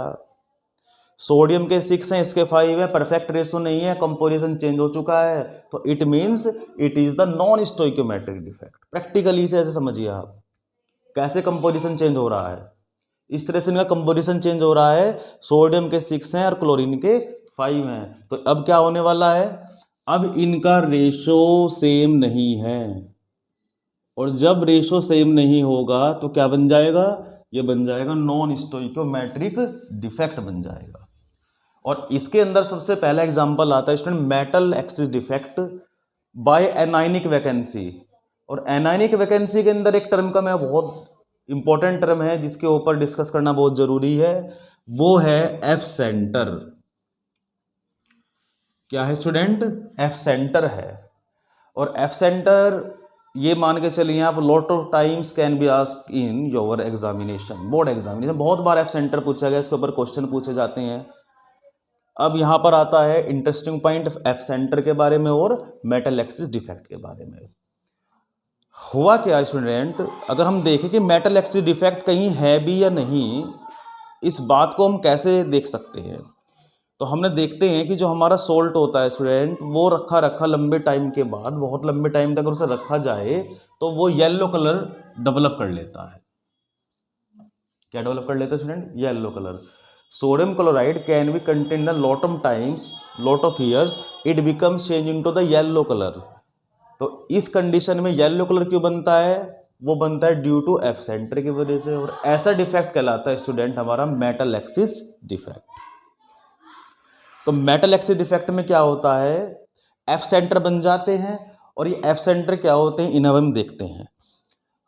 सोडियम के 6 हैं, इसके 5 है, परफेक्ट रेशो नहीं है, कंपोजिशन चेंज हो चुका है। तो it means it is the non stoichiometric defect. Practically से ऐसे समझिए आप कैसे कंपोजिशन चेंज हो रहा है। इस तरह से इनका कंपोजिशन चेंज हो रहा है, सोडियम के 6 हैं और क्लोरीन के 5 हैं। तो अब क्या होने वाला है, अब इनका रेशो सेम नहीं है। और जब रेशो सेम नहीं होगा तो क्या बन जाएगा, ये बन जाएगा नॉन स्टोइकोमेट्रिक डिफेक्ट बन जाएगा। और इसके अंदर सबसे पहला एग्जांपल आता है student, metal excess defect by anionic vacancy. और एनायनिक वैकेंसी के अंदर एक टर्म का मैं बहुत इंपॉर्टेंट टर्म है जिसके ऊपर डिस्कस करना बहुत जरूरी है, वो है एफ सेंटर। क्या है स्टूडेंट, एफ सेंटर है। और एफ सेंटर ये मान के चलिए आप, lot of times can be asked in your examination, board examination. बहुत बार एफ सेंटर पूछा गया, इसके ऊपर क्वेश्चन पूछे जाते हैं। अब यहां पर आता है इंटरेस्टिंग पॉइंट एफ सेंटर के बारे में और मेटल एक्सिस डिफेक्ट के बारे में। हुआ क्या स्टूडेंट, अगर हम देखें कि मेटल एक्सिस डिफेक्ट कहीं है भी या नहीं, इस बात को हम कैसे देख सकते हैं। तो हमने देखते हैं कि जो हमारा सोल्ट होता है स्टूडेंट, वो रखा लंबे टाइम के बाद, बहुत लंबे टाइम तक अगर उसे रखा जाए तो वो येलो कलर डेवलप कर लेता है। क्या डेवलप कर लेता है student, yellow colour. Sodium chloride can be contain the lot of times, lot of years, it becomes change into the yellow colour. तो इस कंडीशन में येलो कलर क्यों बनता है, वो बनता है ड्यू टू एफ सेंटर की वजह से। और ऐसा डिफेक्ट कहलाता है स्टूडेंट हमारा मेटल एक्सिस डिफेक्ट। तो मेटल एक्सिस डिफेक्ट में क्या होता है, एफ सेंटर बन जाते हैं। और ये एफ सेंटर क्या होते हैं, इन्हें हम देखते हैं।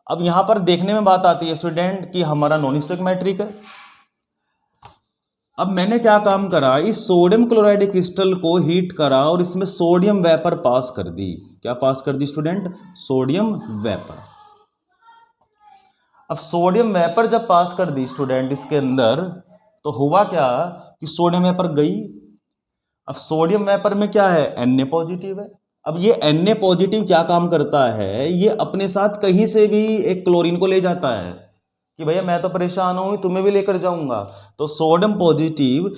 अब यहां पर देखने में बात आती है स्टूडेंट कि हमारा नॉन स्टोइकोमेट्रिक है। अब मैंने क्या काम करा, इस सोडियम क्लोराइड क्रिस्टल को हीट करा और इसमें सोडियम वेपर पास कर दी। क्या पास कर दी स्टूडेंट, सोडियम वेपर। अब सोडियम वेपर जब पास कर दी स्टूडेंट इसके अंदर, तो हुआ क्या कि सोडियम वेपर गई। अब सोडियम वेपर में क्या है, Na पॉजिटिव है। अब ये Na पॉजिटिव क्या काम करता है, ये अपने साथ कहीं से भी एक क्लोरीन को ले जाता है कि भैया मैं तो परेशान हूं, तुम्हें भी लेकर जाऊंगा। तो sodium positive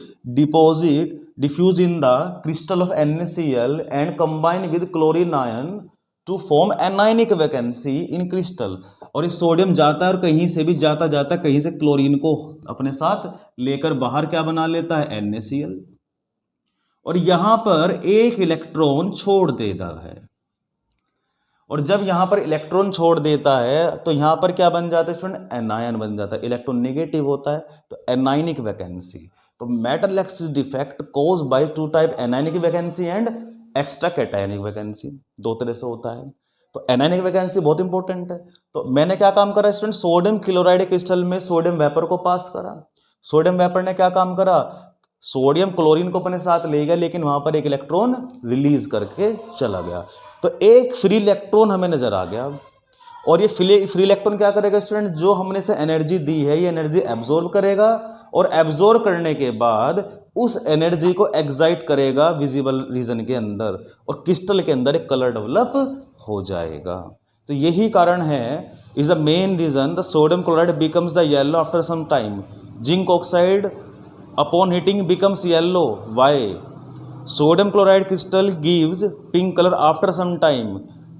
diffuse in the crystal of NaCl and combine with chlorine ion to form anionic vacancy in crystal. और इस सोडियम जाता है और कहीं से भी जाता जाता कहीं से क्लोरीन को अपने साथ लेकर बाहर क्या बना लेता है, NaCl। और यहां पर एक इलेक्ट्रॉन छोड़ देता है। और जब यहां पर इलेक्ट्रॉन छोड़ देता है तो यहां पर क्या बन जाता है स्टूडेंट, एनायन बन जाता है। इलेक्ट्रॉन नेगेटिव होता है तो एनायनिक वैकेंसी। तो metal excess defect cause by two type, anionic vacancy and extra cationic vacancy, दो तरह से होता है। तो एनायनिक वैकेंसी बहुत इंपॉर्टेंट है। तो मैंने क्या काम करा स्टूडेंट, सोडियम क्लोराइड क्रिस्टल में सोडियम वेपर को पास करा। सोडियम वेपर ने क्या काम करा, सोडियम क्लोरीन को अपने साथ ले गया, लेकिन वहां पर एक इलेक्ट्रॉन रिलीज करके चला गया। तो एक फ्री इलेक्ट्रॉन हमें नजर आ गया। और ये फ्री इलेक्ट्रॉन क्या करेगा स्टूडेंट, जो हमने से एनर्जी दी है ये एनर्जी एब्जॉर्ब करेगा। और एब्जॉर्ब करने के बाद उस एनर्जी को एक्साइट करेगा विजिबल रीजन के अंदर, और क्रिस्टल के अंदर एक कलर डेवलप हो जाएगा। तो यही कारण है, is the main reason the sodium chloride becomes the yellow after some time. Zinc oxide upon heating becomes yellow. Why? Sodium chloride crystal gives pink color after some time.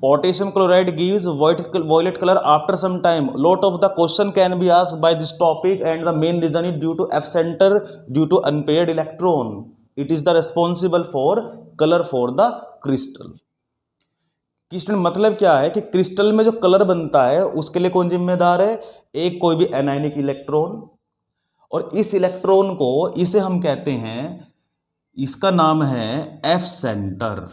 Potassium chloride gives violet color after some time. Lot of the question can be asked by this topic, and the main reason is due to absenter, due to unpaired electron. It is the responsible for color for the crystal. कि स्टूडेंट मतलब क्या है कि क्रिस्टल में जो कलर बनता है उसके लिए कौन जिम्मेदार है? एक कोई भी एनायनिक इलेक्ट्रॉन, और इस इलेक्ट्रॉन को इसे हम कहते हैं, इसका नाम है F centre.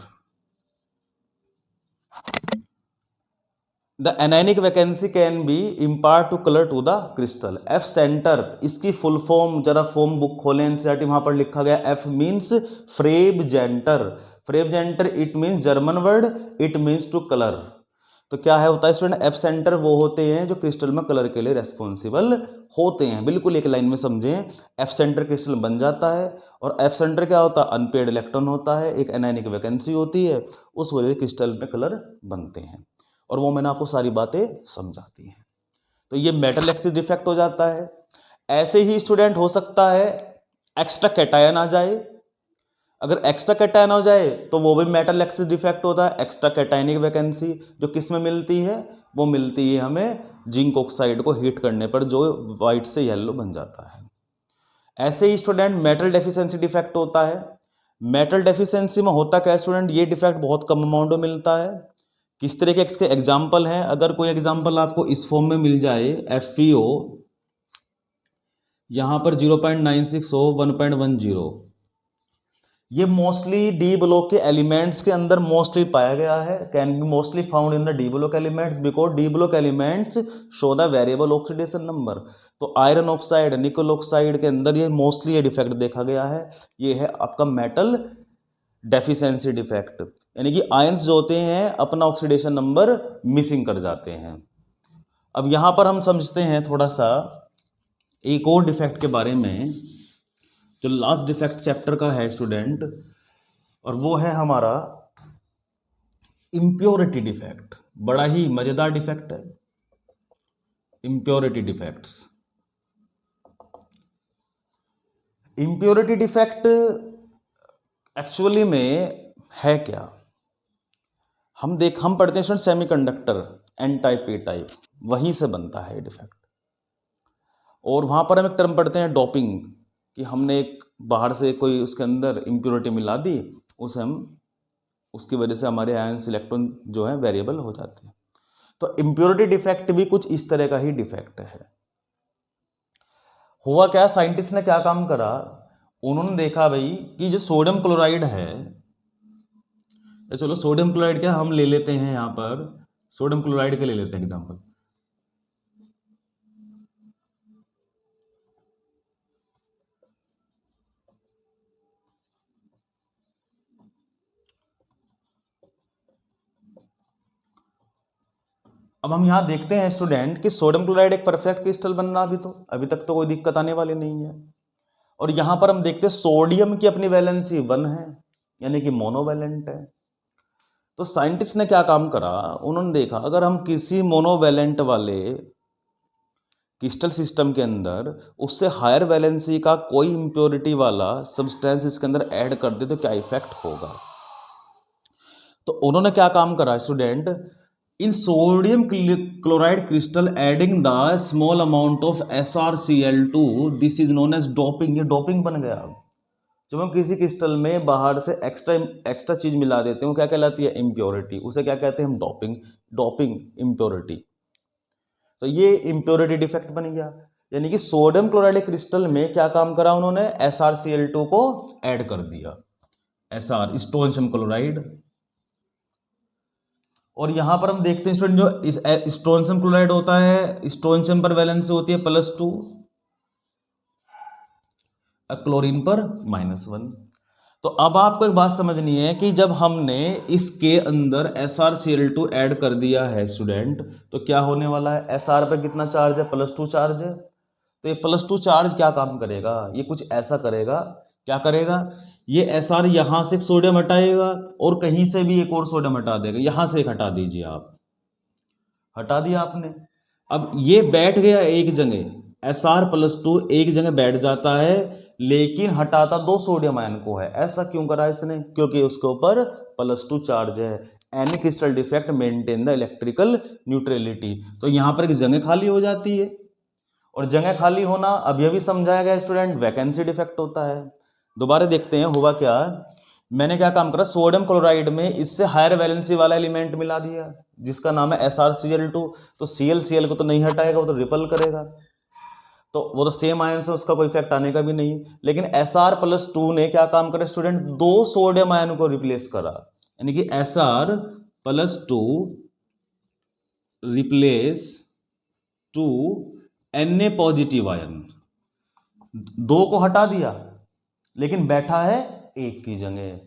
The anionic vacancy can be impart to colour to the crystal. F centre इसकी फुल फॉर्म, जरा फॉर्म बुक खोलें एनसीईआरटी, वहां पर लिखा गया एफ मीन्स फ्रेबजेंटर. फ्रेबजेंटर it means German word, it means to colour. तो क्या है होता है स्टूडेंट? एफ सेंटर वो होते हैं जो क्रिस्टल में कलर के लिए रेस्पॉन्सिबल होते हैं. बिल्कुल एक लाइन में समझें, एफ सेंटर क्रिस्टल बन जाता है, और एफ सेंटर क्या होता है? अनपेयर्ड इलेक्ट्रॉन होता है, एक एनायनिक वैकेंसी होती है, उस वजह से क्रिस्टल में कलर बनते हैं. और वो मैंने आपको सारी बातें समझाती हैं. तो ये मेटल एक्सिस डिफेक्ट हो जाता है. ऐसे ही स्टूडेंट हो सकता है एक्स्ट्रा कैटायन आ जाए. अगर एक्स्ट्रा कैटायन हो जाए तो वो भी मेटल एक्सिस डिफेक्ट होता है. एक्स्ट्रा कैटायनिक वैकेंसी जो किस में मिलती है? वो मिलती है हमें जिंक ऑक्साइड को हीट करने पर, जो वाइट से येलो बन जाता है. ऐसे ही स्टूडेंट मेटल डेफिशिएंसी डिफेक्ट होता है. मेटल डेफिशिएंसी में होता क्या है स्टूडेंट? ये डिफेक्ट बहुत कम अमाउंट में मिलता है. किस तरह के इसके एग्जाम्पल हैं? अगर कोई एग्जाम्पल आपको इस फॉर्म में मिल जाए, FeO यहां पर 0.96 हो, 1.10, ये मोस्टली डी ब्लॉक के एलिमेंट्स के अंदर मोस्टली पाया गया है. Can be mostly found in the D block elements because D block elements show the variable oxidation number. तो आयरन ऑक्साइड, निकल ऑक्साइड के अंदर ये मोस्टली ये डिफेक्ट देखा गया है. ये है आपका मेटल डेफिशिएंसी डिफेक्ट, यानी कि आयंस जो होते हैं अपना ऑक्सीडेशन नंबर मिसिंग कर जाते हैं. अब यहां पर हम समझते हैं थोड़ा सा एक और डिफेक्ट के बारे में, जो लास्ट डिफेक्ट चैप्टर का है स्टूडेंट, और वो है हमारा इम्प्योरिटी डिफेक्ट. बड़ा ही मजेदार डिफेक्ट है impurity defects. Impurity defect actually में है क्या? हम पढ़ते हैं semiconductor N type P type, वहीं से बनता है डिफेक्ट. और वहां पर हम एक टर्म पढ़ते हैं डोपिंग, कि हमने एक बाहर से कोई उसके अंदर इम्प्योरिटी मिला दी, उसे हम उसकी वजह से हमारे आयंस इलेक्ट्रॉन जो है वेरिएबल हो जाते हैं. तो इम्प्योरिटी डिफेक्ट भी कुछ इस तरह का ही डिफेक्ट है. हुआ क्या? साइंटिस्ट ने क्या काम करा, उन्होंने देखा भाई कि जो सोडियम क्लोराइड है, चलो सोडियम क्लोराइड क्या हम ले लेते हैं, यहां पर सोडियम क्लोराइड के ले लेते हैं एग्जांपल. अब हम यहां देखते हैं स्टूडेंट कि सोडियम क्लोराइड एक परफेक्ट क्रिस्टल बनना अभी तक तो कोई दिक्कत आने वाली नहीं है. और यहां पर हम देखते हैं सोडियम की अपनी वैलेंसी 1 है, यानी कि मोनोवैलेंट है. तो साइंटिस्ट ने क्या काम करा, उन्होंने देखा अगर हम किसी मोनोवैलेंट वाले क्रिस्टल सिस्टम के अंदर उससे हायर वैलेंसी का कोई इंप्योरिटी वाला सब्सटेंस इसके अंदर ऐड कर दे तो क्या इफेक्ट होगा. तो उन्होंने क्या काम करा student, in sodium chloride crystal adding the small amount of SrCl2, this is known as doping. ये डोपिंग बन गया. जब हम किसी क्रिस्टल में बाहर से एक्स्ट्रा चीज मिला देते हैं, वो क्या कहलाती है? इम्प्योरिटी. उसे क्या कहते हैं हम? Doping impurity. तो ये इम्प्योरिटी डिफेक्ट बन गया. यानी कि सोडियम क्लोराइड क्रिस्टल में क्या काम करा उन्होंने? SrCl2 को ऐड कर दिया, स्ट्रोंशियम क्लोराइड. और यहां पर हम देखते हैं स्टूडेंट, जो स्ट्रोंशियम क्लोराइड होता है, स्ट्रोंशियम पर वैलेंसी होती है +2, क्लोरीन पर -1. तो अब आपको एक बात समझनी है कि जब हमने इसके अंदर SrCl2 ऐड कर दिया है स्टूडेंट, तो क्या होने वाला है? Sr पर कितना चार्ज है? +2 चार्ज है. तो ये +2 चार्ज क्या काम करेगा? ये कुछ ऐसा करेगा. क्या करेगा? ये Sr यहां से एक सोडियम हटाएगा और कहीं से भी एक और सोडियम हटा देगा. यहां से एक हटा दीजिए आप, हटा दिया आपने. अब ये बैठ गया एक जगह, Sr+2 एक जगह बैठ जाता है, लेकिन हटाता 2 सोडियम आयन को है. ऐसा क्यों करा इसने? क्योंकि उसके ऊपर +2 चार्ज है. Any crystal defect maintain the electrical neutrality. तो यहाँ पर एक जगह खाली हो जाती है, और जगह खाली होना अब यह भी समझाया गया स्टूडेंट वैकेंसी डिफेक्ट होता है। दोबारा देखते हैं हुआ क्या। मैंने क्या काम करा, सोडियम क्लोराइड में इससे हायर वैलेंसी वाला एलिमेंट मिला दिया जिसका नाम है SrCl2। तो Cl को तो नहीं हटाएगा, वो तो रिपल करेगा, तो वो तो सेम आयन से उसका कोई इफेक्ट आने का भी नहीं। लेकिन Sr+2 ने क्या काम करा स्टूडेंट, 2 सोडियम आयन को रिप्लेस करा, यानी कि Sr+2 replace 2 Na positive ion, 2 को हटा दिया लेकिन बैठा है एक की जगह।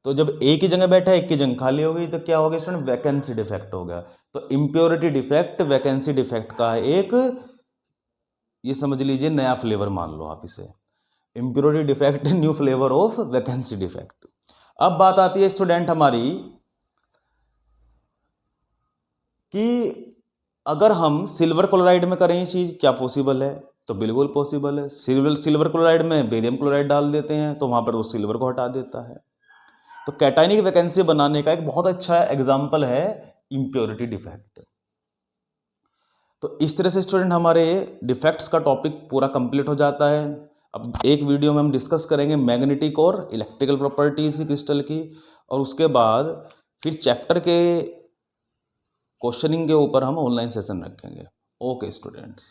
तो जब एक ही जगह बैठा है, एक की जगह खाली हो गई, तो क्या हो गया स्टूडेंट, वैकेंसी डिफेक्ट हो गया। तो इंप्योरिटी डिफेक्ट वैकेंसी डिफेक्ट का एक, ये समझ लीजिए नया फ्लेवर मान लो आप इसे, impurity defect new flavour of vacancy defect. अब बात आती है स्टूडेंट हमारी कि अगर हम सिल्वर क्लोराइड में करें ये चीज, क्या पॉसिबल है? तो बिल्कुल पॉसिबल है। सिल्वर क्लोराइड में बेरियम क्लोराइड डाल देते हैं तो वहां पर वो सिल्वर को हटा देता है। तो कैटायनिक वैकेंसी बनाने का एक बहुत अच्छा एग्जाम्पल है इंप्योरिटी डिफेक्ट। तो इस तरह से स्टूडेंट हमारे डिफेक्ट्स का टॉपिक पूरा कंप्लीट हो जाता है। अब एक वीडियो में हम डिस्कस करेंगे मैग्नेटिक और इलेक्ट्रिकल प्रॉपर्टीज की क्रिस्टल की, और उसके बाद फिर चैप्टर के क्वेश्चनिंग के ऊपर हम ऑनलाइन सेशन रखेंगे। Okay students.